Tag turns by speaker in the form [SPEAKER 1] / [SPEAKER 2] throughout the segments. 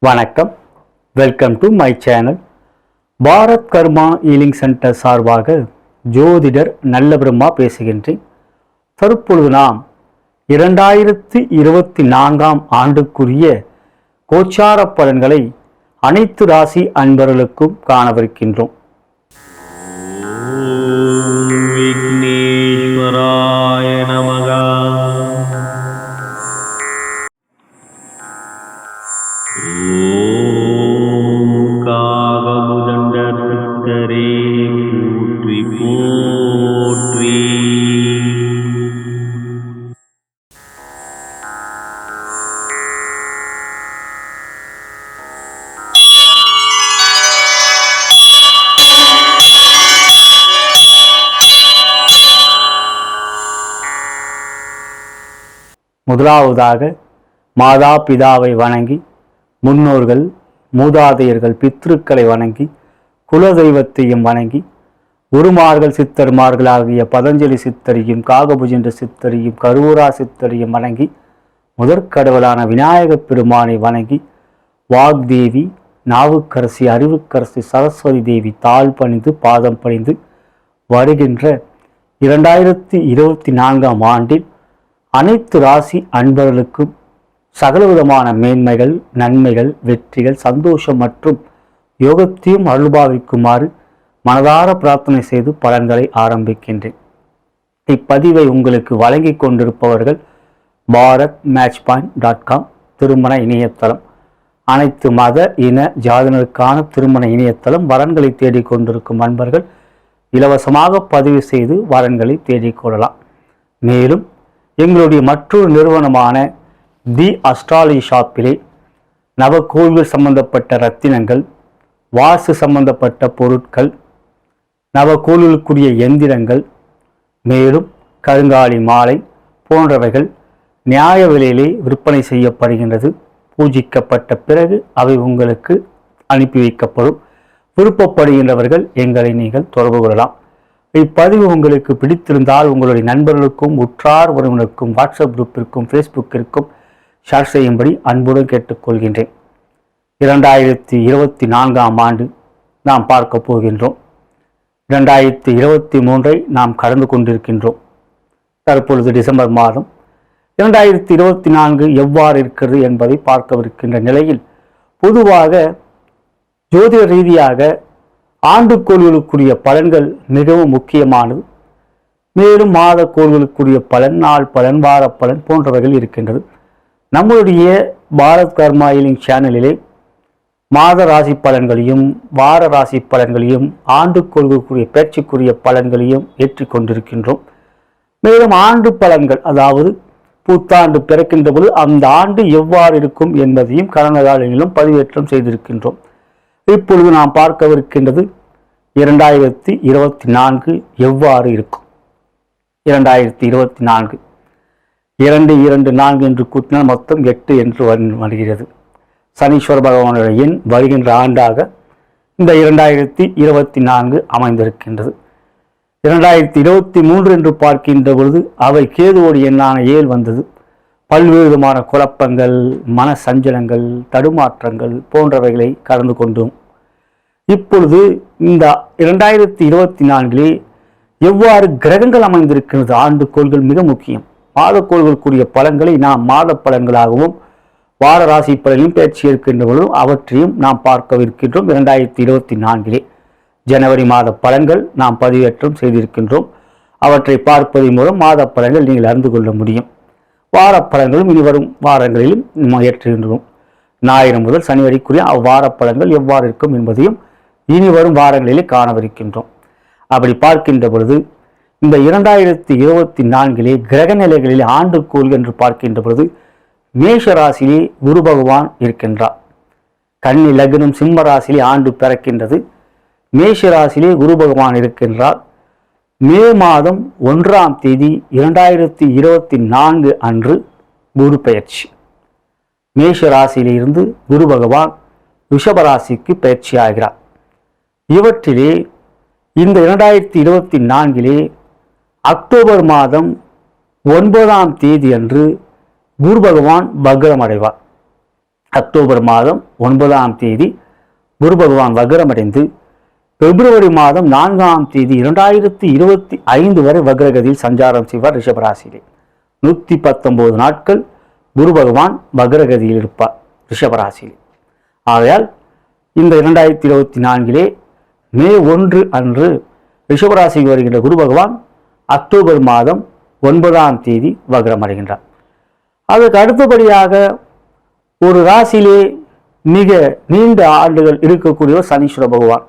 [SPEAKER 1] வணக்கம், welcome to my channel. Bharat karma healing centre சார்பாக ஜோதிடர் நல்ல பிரம்மா பேசுகின்றேன். தற்பொழுது நாம் 2024 ஆண்டுக்குரிய கோச்சார பலன்களை அனைத்து ராசி அன்பர்களுக்கும் காணவிருக்கின்றோம். விக்னேஸ்வராய நமக. முதலாவதாக மாதா பிதாவை வணங்கி, முன்னோர்கள் மூதாதையர்கள் பித்ருக்களை வணங்கி, குலதெய்வத்தையும் வணங்கி, குருமார்கள் சித்தர்மார்களாகிய பதஞ்சலி சித்தரையும் காகபுஜென்ற சித்தரையும் கருவூரா சித்தரையும் வணங்கி, முதற்கடவுளான விநாயகப் பெருமானை வணங்கி, வாக்தேவி நாவுக்கரசி அறிவுக்கரசி சரஸ்வதி தேவி தாழ் பணிந்து பாதம் பணிந்து வருகின்ற 2024 ஆண்டில் அனைத்து ராசி அன்பர்களுக்கும் சகலவிதமான மேன்மைகள், நன்மைகள், வெற்றிகள், சந்தோஷம் மற்றும் யோகத்தையும் அருள்பாவிக்குமாறு மனதார பிரார்த்தனை செய்து பலன்களை ஆரம்பிக்கின்றேன். இப்பதிவை உங்களுக்கு வழங்கி கொண்டிருப்பவர்கள் bharatmatchpoint.com திருமண இணையதளம். அனைத்து மத இன ஜாதினருக்கான திருமண இணையதளம். வரன்களை தேடிக்கொண்டிருக்கும் அன்பர்கள் இலவசமாக பதிவு செய்து வரன்களை தேடிக்கொள்ளலாம். மேலும் எங்களுடைய மற்றொரு நிறுவனமான தி அஸ்ட்ராலஜி ஷாப்பிலே நவகோள்கள் சம்பந்தப்பட்ட ரத்தினங்கள், வாஸ்து சம்பந்தப்பட்ட பொருட்கள், நவகோள்களுக்குரிய எந்திரங்கள், மேலும் கருங்காலி மாலை போன்றவைகள் நியாய விலையிலே விற்பனை செய்யப்படுகின்றது. பூஜிக்கப்பட்ட பிறகு அவை உங்களுக்கு அனுப்பி வைக்கப்படும். விருப்பப்படுகின்றவர்கள் எங்களை நீங்கள் தொடர்பு கொள்ளலாம். இப்பதிவு உங்களுக்கு பிடித்திருந்தால் உங்களுடைய நண்பர்களுக்கும் உற்றார் உறவினருக்கும் வாட்ஸ்அப் குரூப்பிற்கும் ஃபேஸ்புக்கிற்கும் ஷேர் செய்யும்படி அன்புடன் கேட்டுக்கொள்கின்றேன். 2024 ஆண்டு நாம் பார்க்க போகின்றோம். 2023 நாம் கடந்து கொண்டிருக்கின்றோம். தற்பொழுது டிசம்பர் மாதம். 2024 எவ்வாறு இருக்கிறது என்பதை பார்க்கவிருக்கின்ற நிலையில், பொதுவாக ஜோதிட ரீதியாக ஆண்டுக்கோள்களுக்குரிய பலன்கள் மிகவும் முக்கியமானது. மேலும் மாத கோள்களுக்குரிய பலன், நாள் பலன், வார பலன் போன்றவைகள் இருக்கின்றது. நம்முடைய பாரத் கர்மா ஹீலிங் சேனலிலே மாத ராசி பலன்களையும் வார ராசி பலன்களையும் ஆண்டுக்கோள்களுக்குரிய பேச்சுக்குரிய பலன்களையும் ஏற்றிக்கொண்டிருக்கின்றோம். மேலும் ஆண்டு பலன்கள், அதாவது புத்தாண்டு பிறக்கின்ற போது அந்த ஆண்டு எவ்வாறு இருக்கும் என்பதையும் கடந்த காலங்களிலும் பதிவேற்றம் செய்திருக்கின்றோம். இப்பொழுது நாம் பார்க்கவிருக்கின்றது 2024 எவ்வாறு இருக்கும். 2024 224 என்று கூட்டினால் மொத்தம் 8 என்று வருகிறது. சனீஸ்வர பகவானுடைய எண் வருகின்ற ஆண்டாக இந்த 2024 அமைந்திருக்கின்றது. 2023 என்று பார்க்கின்ற பொழுது அவை கேதுவோடு எண்ணான 7 வந்தது. பல்வேறு விதமான குழப்பங்கள், மன சஞ்சலங்கள், தடுமாற்றங்கள் போன்றவைகளை கடந்து கொண்டோம். இப்பொழுது இந்த 2024 எவ்வாறு கிரகங்கள் அமைந்திருக்கிறது. ஆண்டு கோள்கள் மிக முக்கியம். மாத கோள்களுக்குரிய பலன்களை நாம் மாத பலன்களாகவும் வார ராசி பலனையும் பேச்சு இருக்கின்ற பொழுதும் அவற்றையும் நாம் பார்க்கவிருக்கின்றோம். 2024 ஜனவரி மாத பலன்கள் நாம் பதிவேற்றம் செய்திருக்கின்றோம். அவற்றை பார்ப்பதன் மூலம் மாத பலன்கள் நீங்கள் அறிந்து கொள்ள முடியும். வார பலன்களும் இனி வரும் வாரங்களிலும் ஏற்றுகின்றோம். ஞாயிறு முதல் சனி வரைக்குரிய அவ்வார பலன்கள் எவ்வாறு இருக்கும் என்பதையும் இனி வரும் வாரங்களிலே காணவிருக்கின்றோம். அப்படி பார்க்கின்ற பொழுது இந்த 2024 கிரக நிலைகளிலே ஆண்டு கோள் என்று பார்க்கின்ற பொழுது மேஷ ராசியிலே குரு பகவான் இருக்கின்றார். கன்னி லக்னம் சிம்ம ராசியிலே ஆண்டு பிறக்கின்றது. மேஷ ராசியிலே குரு பகவான் இருக்கின்றார். மே மாதம் 1ஆம் தேதி 2024 அன்று குரு பெயர்ச்சி. மேஷ ராசியிலிருந்து குரு பகவான் ரிஷபராசிக்கு பயிற்சி ஆகிறார். இவற்றிலே இந்த 2024 அக்டோபர் மாதம் 9ஆம் தேதி அன்று குரு பகவான் வக்ரம் அடைவார். அக்டோபர் மாதம் 9ஆம் தேதி குரு பகவான் வக்ரமடைந்து பிப்ரவரி மாதம் 4ஆம் தேதி 2025 வரை வக்ரகதியில் சஞ்சாரம் செய்வார் ரிஷபராசியிலே. 119 நாட்கள் குரு பகவான் வக்ரகதியில் இருப்பார் ரிஷபராசியிலே. ஆகையால் இந்த 2024 மே 1 அன்று ரிஷபராசிக்கு வருகின்ற குரு பகவான் அக்டோபர் மாதம் 9ஆம் தேதி வக்ரமடைகின்றார். அதற்கு அடுத்தபடியாக ஒரு ராசியிலே மிக நீண்ட ஆண்டுகள் இருக்கக்கூடியவர் சனீஸ்வர பகவான்,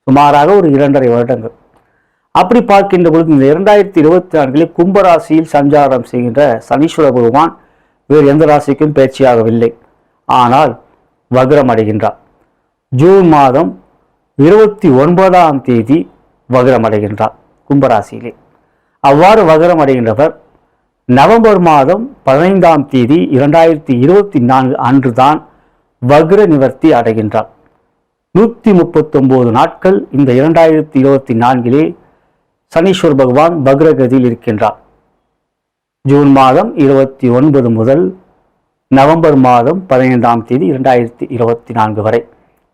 [SPEAKER 1] சுமாராக ஒரு 2.5 வருடங்கள். அப்படி பார்க்கின்ற பொழுது இந்த 2024 கும்பராசியில் சஞ்சாரம் செய்கின்ற சனீஸ்வர பகவான் வேறு எந்த ராசிக்கும் பயிற்சியாகவில்லை, ஆனால் வக்ரம் அடைகின்றார். ஜூன் மாதம் 29ஆம் தேதி வக்ரம் அடைகின்றார் கும்பராசியிலே. அவ்வாறு வக்ரம் அடைகின்றவர் நவம்பர் மாதம் 15ஆம் தேதி 2024 அன்றுதான் வக்ர நிவர்த்தி அடைகின்றார். 139 நாட்கள் இந்த 2024 சனீஸ்வர பகவான் வக்ரகதியில் இருக்கின்றார். ஜூன் மாதம் 29 முதல் நவம்பர் மாதம் 15ஆம் தேதி 2024 வரை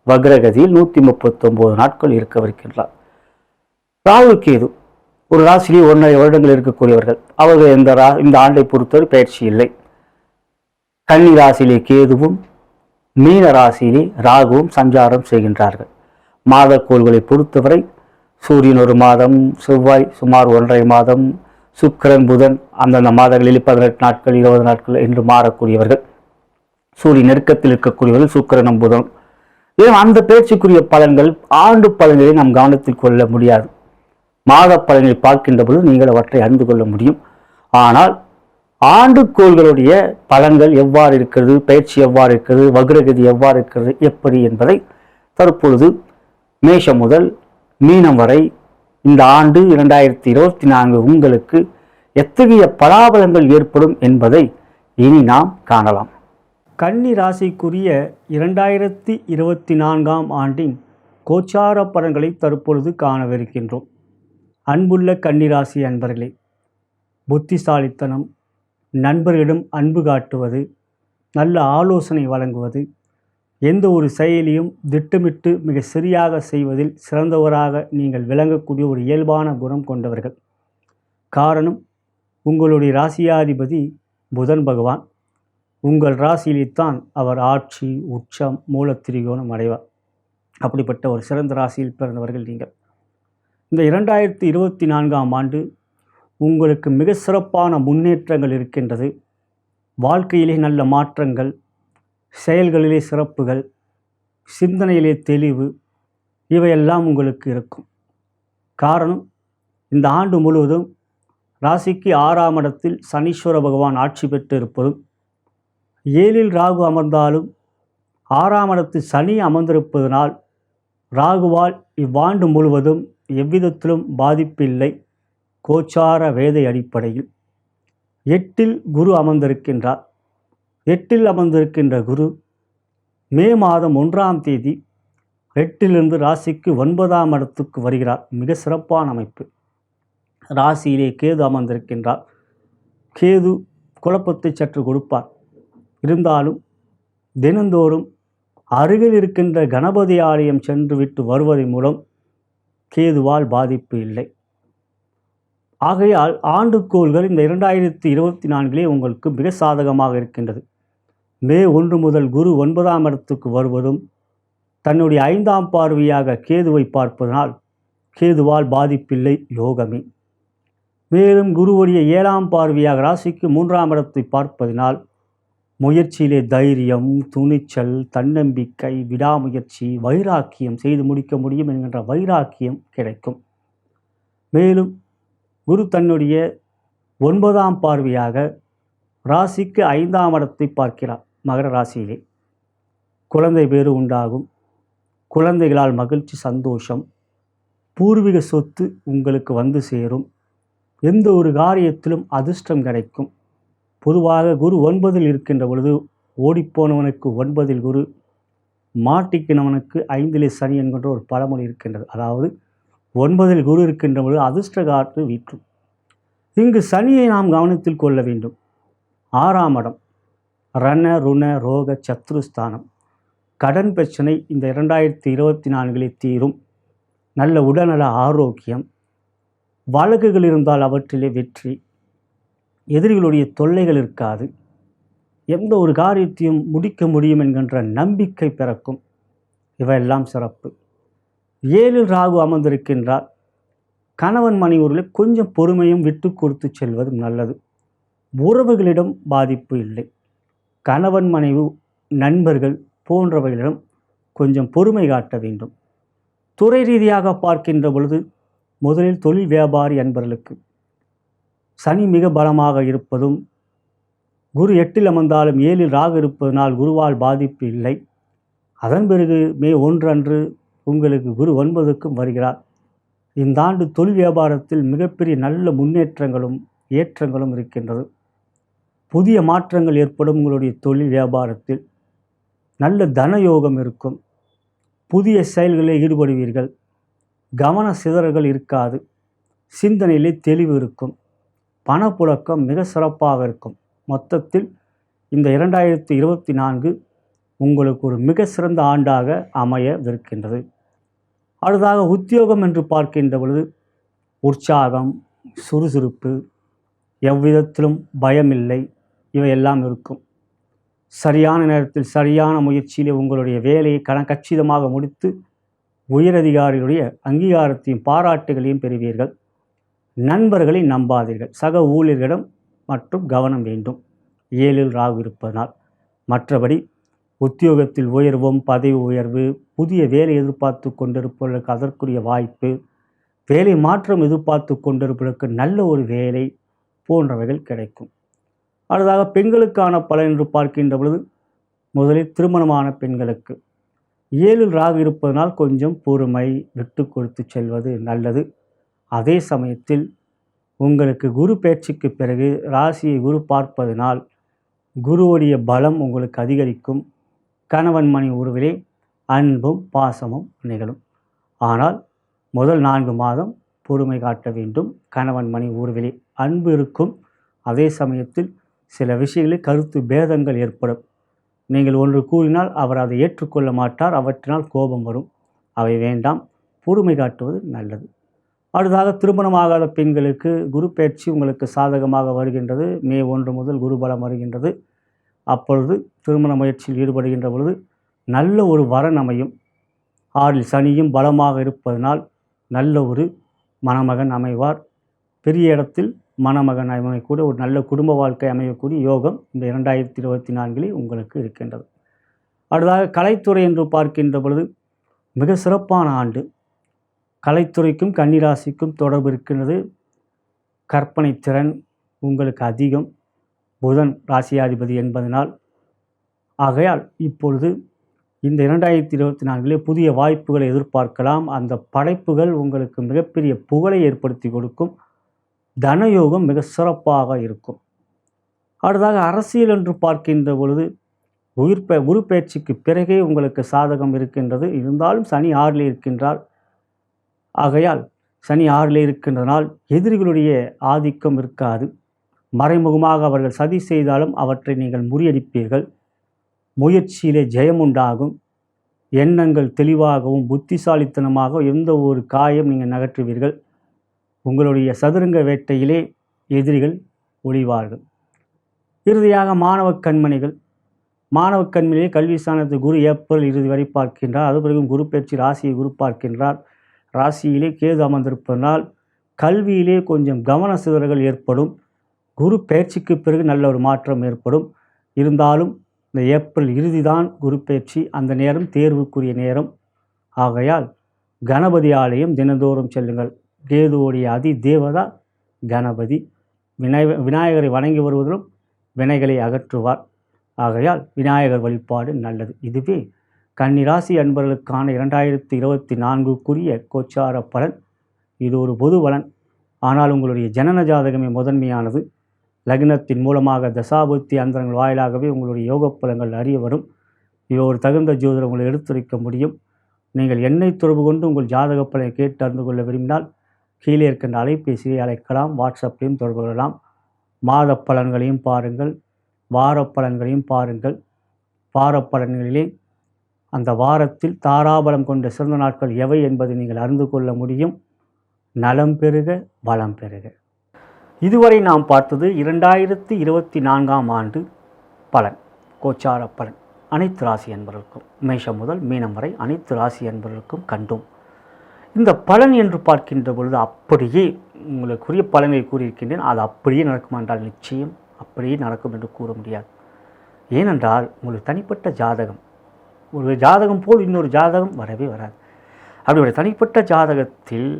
[SPEAKER 1] வக்ரகதியில் 139 நாட்கள் இருக்கவிருக்கின்றார். ராகு கேது ஒரு ராசியிலே 1.5 வருடங்கள் இருக்கக்கூடியவர்கள். அவர்கள் இந்த ஆண்டை பொறுத்தவரை பயிற்சி இல்லை. கன்னி ராசியிலே கேதுவும் மீன ராசியிலே ராகுவும் சஞ்சாரம் செய்கின்றார்கள். மாதக்கோள்களை பொறுத்தவரை சூரியன் ஒரு மாதம், செவ்வாய் சுமார் 1.5 மாதம், சுக்கிரன் புதன் அந்தந்த மாதங்களில் 18 நாட்கள் 20 நாட்கள் என்று மாறக்கூடியவர்கள். சூரியன் நெருக்கத்தில் இருக்கக்கூடியவர்கள் சுக்கிரனும் புதன். ஏன் அந்த பேச்சுக்குரிய பலன்கள் ஆண்டு பலன்களை நாம் கவனத்தில் கொள்ள முடியாது. மாத பலன்களை பார்க்கின்ற பொழுது நீங்கள் அவற்றை அறிந்து கொள்ள முடியும். ஆனால் ஆண்டுக்கோள்களுடைய பலன்கள் எவ்வாறு இருக்கிறது, பயிற்சி எவ்வாறு இருக்கிறது, வக்ரகதி எவ்வாறு இருக்கிறது, எப்படி என்பதை தற்பொழுது மேஷம் முதல் மீனம் வரை இந்த ஆண்டு 2024 உங்களுக்கு எத்தகைய பலாபலங்கள் ஏற்படும் என்பதை இனி நாம் காணலாம். கன்னி ராசிக்குரிய 2024ஆம் ஆண்டின் கோச்சார பலன்களை தற்பொழுது காணவிருக்கின்றோம். அன்புள்ள கன்னிராசி அன்பர்களே, புத்திசாலித்தனம், நண்பர்களிடம் அன்பு காட்டுவது, நல்ல ஆலோசனை வழங்குவது, எந்த ஒரு செயலியும் திட்டமிட்டு மிக சரியாக செய்வதில் சிறந்தவராக நீங்கள் விளங்கக்கூடிய ஒரு இயல்பான குணம் கொண்டவர்கள். காரணம், உங்களுடைய ராசியாதிபதி புதன் பகவான் உங்கள் ராசியில்தான் அவர் ஆட்சி, உச்சம், மூலத்திரிகோணம் அடைவார். அப்படிப்பட்ட ஒரு சிறந்த ராசியில் பிறந்தவர்கள் நீங்கள். இந்த 2024ஆம் ஆண்டு உங்களுக்கு மிக சிறப்பான முன்னேற்றங்கள் இருக்கின்றது. வாழ்க்கையிலே நல்ல மாற்றங்கள், செயல்களிலே சிறப்புகள், சிந்தனையிலே தெளிவு, இவையெல்லாம் உங்களுக்கு இருக்கும். காரணம், இந்த ஆண்டு முழுவதும் ராசிக்கு 6ஆம் இடத்தில் சனீஸ்வர பகவான் ஆட்சி பெற்று இருப்பதும், 7இல் ராகு அமர்ந்தாலும் 6ஆம் இடத்தில் சனி அமர்ந்திருப்பதனால் ராகுவால் இவ்வாண்டு முழுவதும் எவ்விதத்திலும் பாதிப்பில்லை. கோச்சார வேதை அடிப்படையில் 8இல் குரு அமர்ந்திருக்கின்றார். 8இல் அமர்ந்திருக்கின்ற குரு மே மாதம் 1ஆம் தேதி 8இலிருந்து ராசிக்கு 9ஆம் இடத்துக்கு வருகிறார். மிக சிறப்பான அமைப்பு. ராசியிலே கேது அமர்ந்திருக்கின்றார். கேது குழப்பத்தை சற்று கொடுப்பார். இருந்தாலும் தினந்தோறும் அருகில் இருக்கின்ற கணபதி ஆலயம் சென்று விட்டு வருவதன் மூலம் கேதுவால் பாதிப்பு இல்லை. ஆகையால் ஆண்டுக்கோள்கள் இந்த 2024 உங்களுக்கு மிக சாதகமாக இருக்கின்றது. மே 1 முதல் குரு 9ஆம் இடத்துக்கு வருவதும் தன்னுடைய 5ஆம் பார்வையாக கேதுவை பார்ப்பதனால் கேதுவால் பாதிப்பில்லை, யோகமே. மேலும் குருவுடைய 7ஆம் பார்வையாக ராசிக்கு 3ஆம் இடத்தை பார்ப்பதனால் முயற்சியிலே தைரியம், துணிச்சல், தன்னம்பிக்கை, விடாமுயற்சி, வைராக்கியம், செய்து முடிக்க முடியும் என்கின்ற வைராக்கியம் கிடைக்கும். மேலும் குரு தன்னுடைய 9ஆம் பார்வையாக ராசிக்கு 5ஆம் இடத்தை பார்க்கிறார். மகர ராசியிலே குழந்தை பேறு உண்டாகும். குழந்தைகளால் மகிழ்ச்சி, சந்தோஷம், பூர்வீக சொத்து உங்களுக்கு வந்து சேரும். எந்த ஒரு காரியத்திலும் அதிர்ஷ்டம் கிடைக்கும். பொதுவாக குரு 9இல் இருக்கின்ற பொழுது ஓடிப்போனவனுக்கு 9இல் குரு, மாட்டிக்கினவனுக்கு 5இலே சனி என்கின்ற ஒரு பழமொழி இருக்கின்றது. அதாவது 9இல் குரு இருக்கின்ற பொழுது அதிர்ஷ்ட காற்று வீற்றும். இங்கு சனியை நாம் கவனத்தில் கொள்ள வேண்டும். 6ஆம் இடம் ரண ருண ரோக சத்ருஸ்தானம். கடன் பிரச்சனை இந்த 2024 தீரும். நல்ல உடல்நல ஆரோக்கியம், வழக்குகள் இருந்தால் அவற்றிலே வெற்றி, எதிரிகளுடைய தொல்லைகள் இருக்காது, எந்த ஒரு காரியத்தையும் முடிக்க முடியும் என்கின்ற நம்பிக்கை பிறக்கும். இவையெல்லாம் சிறப்பு. 7 ராகு அமர்ந்திருக்கின்றார். கணவன் மனைவியில் கொஞ்சம் பொறுமையும் விட்டு கொடுத்து செல்வதும் நல்லது. உறவுகளிடம் பாதிப்பு இல்லை. கணவன் மனைவி நண்பர்கள் போன்றவைகளிடம் கொஞ்சம் பொறுமை காட்ட வேண்டும். துறை ரீதியாக பார்க்கின்ற பொழுது முதலில் தொழில் வியாபாரி அன்பர்களுக்கு சனி மிக பலமாக இருப்பதும், குரு 8 அமர்ந்தாலும் 7 ராகு இருப்பதனால் குருவால் பாதிப்பு இல்லை. அதன் பிறகு மே 1 அன்று உங்களுக்கு குரு 9க்கும் வருகிறார். இந்த ஆண்டு தொழில் வியாபாரத்தில் மிகப்பெரிய நல்ல முன்னேற்றங்களும் ஏற்றங்களும் இருக்கின்றது. புதிய மாற்றங்கள் ஏற்படும். உங்களுடைய தொழில் வியாபாரத்தில் நல்ல தனயோகம் இருக்கும். புதிய செயல்களில் ஈடுபடுவீர்கள். கவன சிதறல்கள் இருக்காது. சிந்தனையிலே தெளிவு இருக்கும். பணப்புழக்கம் மிக சிறப்பாக இருக்கும். மொத்தத்தில் இந்த 2024 உங்களுக்கு ஒரு மிக சிறந்த ஆண்டாக அமையவிருக்கின்றது. அடுத்ததாக உத்தியோகம் என்று பார்க்கின்ற பொழுது உற்சாகம், சுறுசுறுப்பு, எவ்விதத்திலும் பயமில்லை, இவையெல்லாம் இருக்கும். சரியான நேரத்தில் சரியான முயற்சியிலே உங்களுடைய வேலையை கச்சிதமாக முடித்து உயரதிகாரிகளுடைய அங்கீகாரத்தையும் பாராட்டுகளையும் பெறுவீர்கள். நண்பர்களை நம்பாதீர்கள். சக ஊழியர்களிடம் மற்றும் கவனம் வேண்டும். 7 ராகு இருப்பதனால். மற்றபடி உத்தியோகத்தில் உயர்வும், பதவி உயர்வு, புதிய வேலை எதிர்பார்த்து கொண்டிருப்பவர்களுக்கு அதற்குரிய வாய்ப்பு, வேலை மாற்றம் எதிர்பார்த்து கொண்டிருப்பவர்களுக்கு நல்ல ஒரு வேலை போன்றவைகள் கிடைக்கும். அடுத்ததாக பெண்களுக்கான பலன் என்று பார்க்கின்ற பொழுது முதலில் திருமணமான பெண்களுக்கு 7 ராகு இருப்பதனால் கொஞ்சம் பொறுமை விட்டு கொடுத்து செல்வது நல்லது. அதே சமயத்தில் உங்களுக்கு குரு பேச்சுக்கு பிறகு ராசியை குரு பார்ப்பதனால் குருவுடைய பலம் உங்களுக்கு அதிகரிக்கும். கணவன் மனைவி உறவிலே அன்பும் பாசமும் நிகழும். ஆனால் முதல் 4 மாதம் பொறுமை காட்ட வேண்டும். கணவன் மனைவி உறவிலே அன்பு இருக்கும். அதே சமயத்தில் சில விஷயங்களில் கருத்து பேதங்கள் ஏற்படும். நீங்கள் ஒன்று கூறினால் அவர் அதை ஏற்றுக்கொள்ள மாட்டார். அவற்றினால் கோபம் வரும். அவை வேண்டாம். பொறுமை காட்டுவது நல்லது. அடுத்ததாக திருமணமாகாத பெண்களுக்கு குரு பயிற்சி உங்களுக்கு சாதகமாக வருகின்றது. மே 1 முதல் குருபலம் வருகின்றது. அப்பொழுது திருமண முயற்சியில் ஈடுபடுகின்ற பொழுது நல்ல ஒரு வரன் அமையும். 6 சனியும் பலமாக இருப்பதனால் நல்ல ஒரு மணமகன் அமைவார். பெரிய இடத்தில் மணமகன் அமையக்கூடிய ஒரு நல்ல குடும்ப வாழ்க்கை அமையக்கூடிய யோகம் இந்த 2024 உங்களுக்கு இருக்கின்றது. அடுத்ததாக கலைத்துறை என்று பார்க்கின்ற பொழுது மிக சிறப்பான ஆண்டு. கலைத்துறைக்கும் கன்னிராசிக்கும் தொடர்பு இருக்கின்றது. கற்பனை திறன் உங்களுக்கு அதிகம். புதன் ராசியாதிபதி என்பதனால். ஆகையால் இப்பொழுது இந்த 2024 புதிய வாய்ப்புகளை எதிர்பார்க்கலாம். அந்த படைப்புகள் உங்களுக்கு மிகப்பெரிய புகழை ஏற்படுத்தி கொடுக்கும். தனயோகம் மிக சிறப்பாக இருக்கும். அடுத்ததாக அரசியல் என்று பார்க்கின்ற பொழுது குரு பயிற்சிக்கு பிறகே உங்களுக்கு சாதகம் இருக்கின்றது. இருந்தாலும் சனி 6 இருக்கின்றார். ஆகையால் சனி 6 இருக்கின்றனால் எதிரிகளுடைய ஆதிக்கம் இருக்காது. மறைமுகமாக அவர்கள் சதி செய்தாலும் அவற்றை நீங்கள் முறியடிப்பீர்கள். முயற்சியிலே ஜெயம் உண்டாகும். எண்ணங்கள் தெளிவாகவும் புத்திசாலித்தனமாக எந்த ஒரு காயம் நீங்கள் நகற்றுவீர்கள். உங்களுடைய சதுரங்க வேட்டையிலே எதிரிகள் ஒளிவார்கள். இறுதியாக மாணவ கண்மணிகளே கல்வி ஸ்தானத்தை குரு ஏப்ரல் இறுதி வரை பார்க்கின்றார். அது பிறகு குரு பயிற்சி ராசியை குரு பார்க்கின்றார். ராசியிலே கேது அமர்ந்திருப்பதனால் கல்வியிலே கொஞ்சம் கவன சிதறல்கள் ஏற்படும். குரு பயிற்சிக்கு பிறகு நல்ல ஒரு மாற்றம் ஏற்படும். இருந்தாலும் இந்த ஏப்ரல் இறுதிதான் குரு பயிற்சி. அந்த நேரம் தேர்வுக்குரிய நேரம். ஆகையால் கணபதி ஆலயம் தினந்தோறும் செல்லுங்கள். கேதுவோடைய அதி தேவதா கணபதி. விநாயகரை வணங்கி வருவதிலும் வினைகளை அகற்றுவார். ஆகையால் விநாயகர் வழிபாடு நல்லது. இதுவே கன்னிராசி அன்பர்களுக்கான 2024 கோச்சார பலன். இது ஒரு பொது பலன். ஆனால் உங்களுடைய ஜனன ஜாதகமே முதன்மையானது. லக்னத்தின் மூலமாக தசாபுத்தி அந்தரங்கள் வாயிலாகவே உங்களுடைய யோக பலன்கள் அறிய வரும். இது ஒரு தகுந்த ஜோதிடர் உங்களை எடுத்துரைக்க முடியும். நீங்கள் என்னை தொடர்பு கொண்டு உங்கள் ஜாதக பலனை கேட்டு அறிந்து கொள்ள விரும்பினால் கீழே இருக்கின்ற அலைபேசியை அழைக்கலாம். வாட்ஸ்அப்பையும் தொடர்பு கொள்ளலாம். மாத பலன்களையும் பாருங்கள். வாரப்பலன்களையும் பாருங்கள். வாரப்பலன்களிலே அந்த வாரத்தில் தாராபலம் கொண்ட சிறந்த நாட்கள் எவை என்பதை நீங்கள் அறிந்து கொள்ள முடியும். நலம் பெறுக, வளம் பெறுக. இதுவரை நாம் பார்த்தது 2024ஆம் ஆண்டு பலன், கோச்சார பலன் அனைத்து ராசி அன்பர்களுக்கும், மேஷம் முதல் மீனம் வரை அனைத்து ராசி அன்பர்களுக்கும் கண்டோம். இந்த பலன் என்று பார்க்கின்ற பொழுது அப்படியே உங்களுக்குரிய பலனை கூறியிருக்கின்றேன். அது அப்படியே நடக்கும் என்றால் நிச்சயம் அப்படியே நடக்கும் என்று கூற முடியாது. ஏனென்றால் உங்களுக்கு தனிப்பட்ட ஜாதகம், ஒரு ஜாதகம் போல் இன்னொரு ஜாதகம் வரவே வராது. அப்படி தனிப்பட்ட ஜாதகத்தில்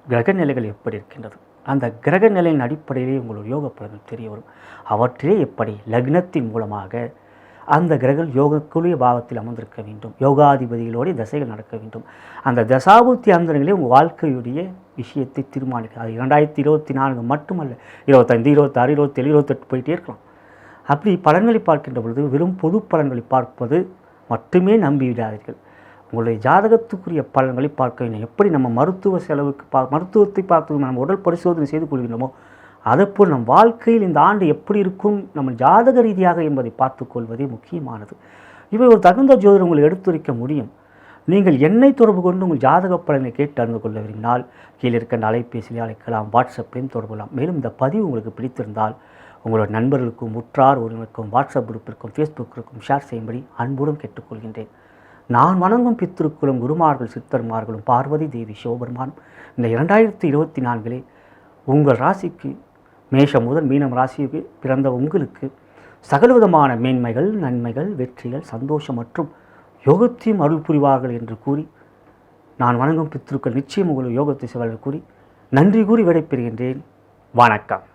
[SPEAKER 1] கிரக நிலைகள் எப்படி இருக்கின்றது, அந்த கிரக நிலையின் அடிப்படையிலே உங்களோட யோக பலன்கள் தெரிய வரும். அவற்றிலே எப்படி லக்னத்தின் மூலமாக அந்த கிரகம் யோகக்குரிய பாவத்தில் அமர்ந்திருக்க வேண்டும், யோகாதிபதிகளோடைய தசைகள் நடக்க வேண்டும். அந்த தசாபுத்தி அந்தரங்களே உங்கள் வாழ்க்கையுடைய விஷயத்தை தீர்மானிக்க. அது 2024 மட்டுமல்ல, 25, 26, 27, 28 போயிட்டே இருக்கலாம். அப்படி பலன்களை பார்க்கின்ற பொழுது வெறும் பொது பலன்களை பார்ப்பது மட்டுமே நம்பிவிடாதீர்கள். உங்களுடைய ஜாதகத்துக்குரிய பலன்களை பார்க்க வேண்டும். எப்படி நம்ம மருத்துவ செலவுக்கு மருத்துவத்தை பார்த்து நம்ம உடல் பரிசோதனை செய்து கொள்கின்றோமோ அதேபோல் நம் வாழ்க்கையில் இந்த ஆண்டு எப்படி இருக்கும் நம்ம ஜாதக ரீதியாக என்பதை பார்த்து கொள்வதே முக்கியமானது. இவை ஒரு தகுந்த ஜோதிடர் உங்களை எடுத்துரைக்க முடியும். நீங்கள் என்னை தொடர்பு கொண்டு உங்கள் ஜாதக பலனை கேட்டு அறிந்து கொள்ள விரும்பினால் கீழே இருக்கின்ற அலைபேசியிலே அழைக்கலாம், வாட்ஸ்அப்லையும் தொடர்பு கொள்ளலாம். மேலும் இந்த பதிவு உங்களுக்கு பிடித்திருந்தால் உங்களோட நண்பர்களுக்கும் உற்றார் உறவினருக்கும் வாட்ஸ்அப் குரூப்பிற்கும் ஃபேஸ்புக்கிற்கும் ஷேர் செய்யும்படி அன்புடன் கேட்டுக்கொள்கின்றேன். நான் வணங்கும் பித்திருக்குளம் குருமார்கள் சித்தர்மார்களும் பார்வதி தேவி சிவபெருமானும் இந்த 2024 உங்கள் ராசிக்கு மேஷம் முதல் மீனம் ராசிக்கு பிறந்த உங்களுக்கு சகலவிதமான மேன்மைகள், நன்மைகள், வெற்றிகள், சந்தோஷம் மற்றும் யோகத்தையும் அருள் புரிவார்கள் என்று கூறி நான் வணங்கும் பித்திருக்கள் நிச்சயம் உங்கள் யோகத்தை செய்வார்கள் கூறி நன்றி கூறி விடைபெறுகின்றேன். வணக்கம்.